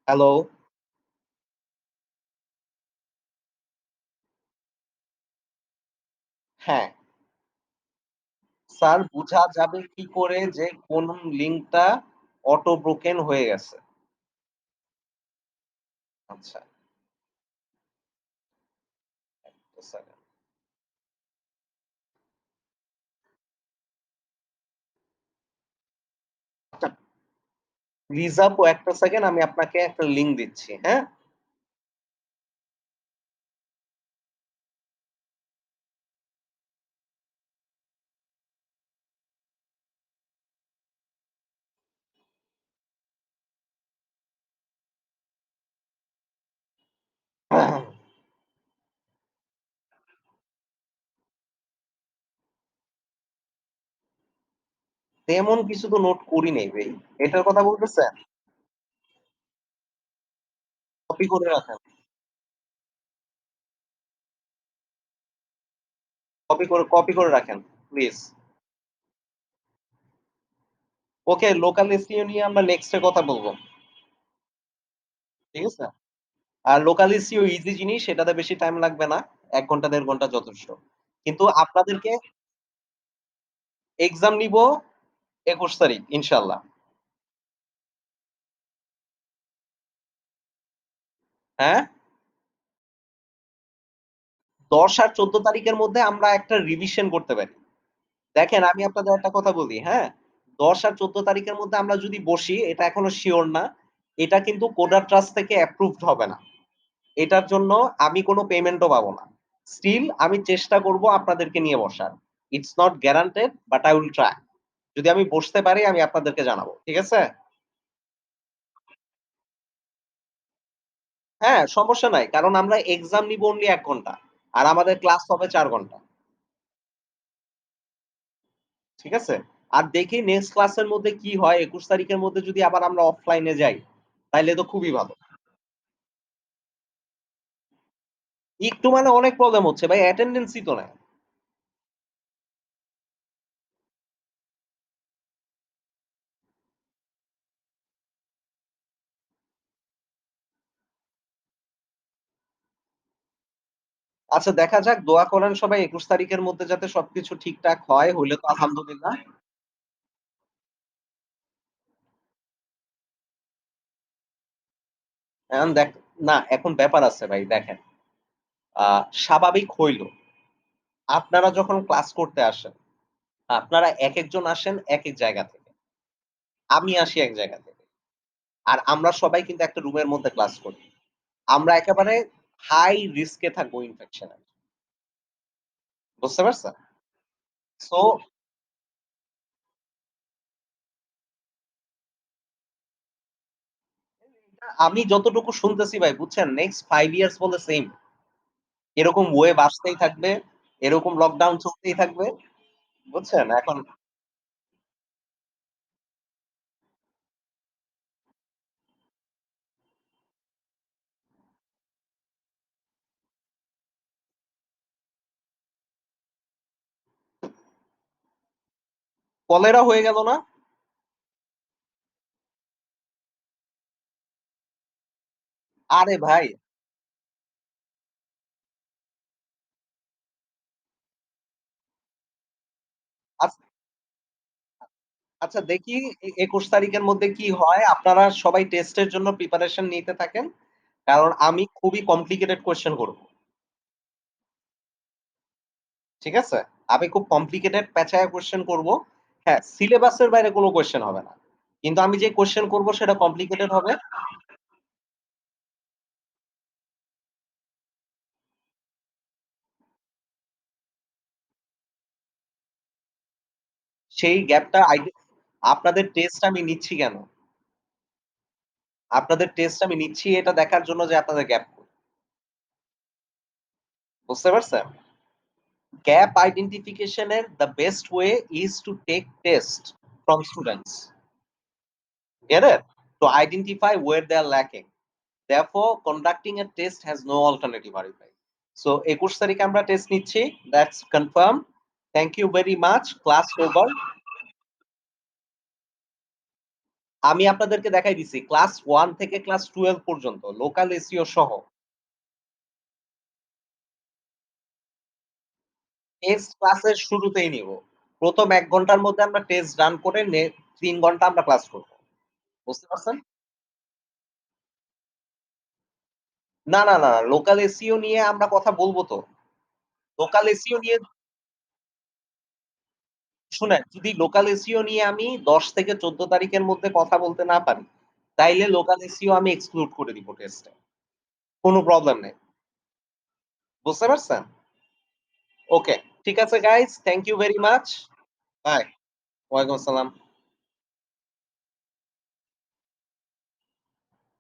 হ্যালো? হ্যাঁ, স্যার বুঝা যাবে কি করে যে কোন লিঙ্কটা অটো ব্রোকেন হয়ে গেছে? আচ্ছা, ১ সেকেন্ড। আচ্ছা, প্লিজ আপু ১ টা সেকেন্ড আমি আপনাকে একটা লিঙ্ক দিচ্ছি, হ্যাঁ? তেমন কিছু তো নোট করি নাই ভাই। এটার কথা বলতেছেন? কপি করে রাখেন। কপি করে রাখেন প্লিজ। ওকে, লোকাল এসইও নিয়ে আমরা নেক্সট এ কথা বলব। ঠিক আছে? আর লোকাল এসইও ইজি জিনিস, সেটাতে বেশি টাইম লাগবে না। ১ ঘন্টা ১.৫ ঘন্টা যথেষ্ট। কিন্তু আপনাদেরকে এক্সাম নিব ২১ তারিখ ইনশাআল্লাহ। হ্যাঁ? ১০ আর ১৪ তারিখের মধ্যে আমরা একটা রিভিশন করতে পারি। দেখেন আমি আপনাদের একটা কথা বলি, হ্যাঁ? ১০ আর ১৪ তারিখের মধ্যে আমরা যদি বসি, এটা এখনো সিওর না। এটা কিন্তু কোডার ট্রাস্ট থেকে অ্যাপ্রুভড হবে না। এটার জন্য আমি কোন পেমেন্টও পাবো না। স্টিল আমি চেষ্টা করব আপনাদেরকে নিয়ে বসার। It's not guaranteed but I will try. যদি আমি বসতে পারি আমি আপনাদেরকে জানাবো। ঠিক আছে? হ্যাঁ, সমস্যা নাই। কারণ আমরা এক্সাম নিব অনলি ১ ঘন্টা। আর আমাদের ক্লাস হবে ৪ ঘন্টা। ঠিক আছে? আর দেখি নেক্সট ক্লাসের মধ্যে কি হয়, ২১ তারিখের মধ্যে যদি আবার আমরা অফলাইনে যাই, তাইলে তো খুবই ভালো। একটু মানে অনেক প্রবলেম হচ্ছে ভাই, অ্যাটেন্ডেন্সই তো নাই। আচ্ছা দেখা যাক, দোয়া করেন সবাই ২১ তারিখের মধ্যে যাতে সবকিছু ঠিকঠাক হয়, হইলে তো আলহামদুলিল্লাহ। এখন না এখন ব্যাপার আছে ভাই দেখেন। আ স্বাভাবিক হইল। আপনারা যখন ক্লাস করতে আসেন, আপনারা একেকজন আসেন একেক জায়গা থেকে। আমি আসি এক জায়গা থেকে। আর আমরা সবাই কিন্তু একটা রুমের মধ্যে ক্লাস করি। আমরা একেবারে হাই রিস্ক এ থাকবো ইনফেকশন এর। বুঝতে পারছেন? সো আমি যতটুকু শুনতেছি ভাই বুঝছেন, নেক্সট 5 ইয়ার্স বলে সেইম। এরকম ওয়েভ আসতেই থাকবে, এরকম লকডাউন চলতেই থাকবে। বুঝছেন? এখন কলেরা হয়ে গেল না? আরে ভাই আচ্ছা দেখি ২১ তারিখের মধ্যে কি হয়। আপনারা সবাই টেস্টের জন্য প্রিপারেশন নিতে থাকেন। কারণ আমি খুবই কমপ্লিকেটেড কোয়েশ্চেন করব। ঠিক আছে? আমি খুব কমপ্লিকেটেড পেঁচায়া কোয়েশ্চেন করব। হ্যাঁ, সিলেবাসের বাইরে কোন কোয়েশ্চেন হবে না। কিন্তু আমি যে কোয়েশ্চেন করব সেটা কমপ্লিকেটেড হবে। সেই গ্যাপটা আপনাদের টেস্ট আমি নিচ্ছি কেন? আপনাদের টেস্ট আমি নিচ্ছি এটা দেখার জন্য যে আপনাদের গ্যাপ কই। বুঝতে পারছেন? গ্যাপ আইডেন্টিফিকেশন এর the best way is to take test from students. Get it? To identify where they are lacking. Therefore, conducting a test has no alternative, Arif bhai. So ২১ তারিখে আমরা টেস্ট নিচ্ছি। That's confirmed. Thank you very much. Class over. আমি আপনাদেরকে দেখাই দিছি ক্লাস 1 থেকে ক্লাস 12 পর্যন্ত লোকাল এসইও সহ টেস্ট ক্লাসের শুরুতেই নিব। ১ম ১ ঘন্টার মধ্যে আমরা টেস্ট রান করে ৩ ঘন্টা আমরা ক্লাস করব। বুঝতে পারছেন? না। লোকাল এসইও নিয়ে আমরা কথা বলব তো। লোকাল এসইও নিয়ে শুনেন, যদি লোকাল এসইও নিয়ে আমি ১০ থেকে ১৪ তারিখের মধ্যে কথা বলতে না পারি, তাইলে লোকাল এসইও আমি এক্সক্লুড করে দিব টেস্টে। কোন প্রবলেম নেই। বুঝতে পারছেন? ওকে। ঠিক আছে guys, thank you very much. Bye. ওয়ালাইকুম আসসালাম।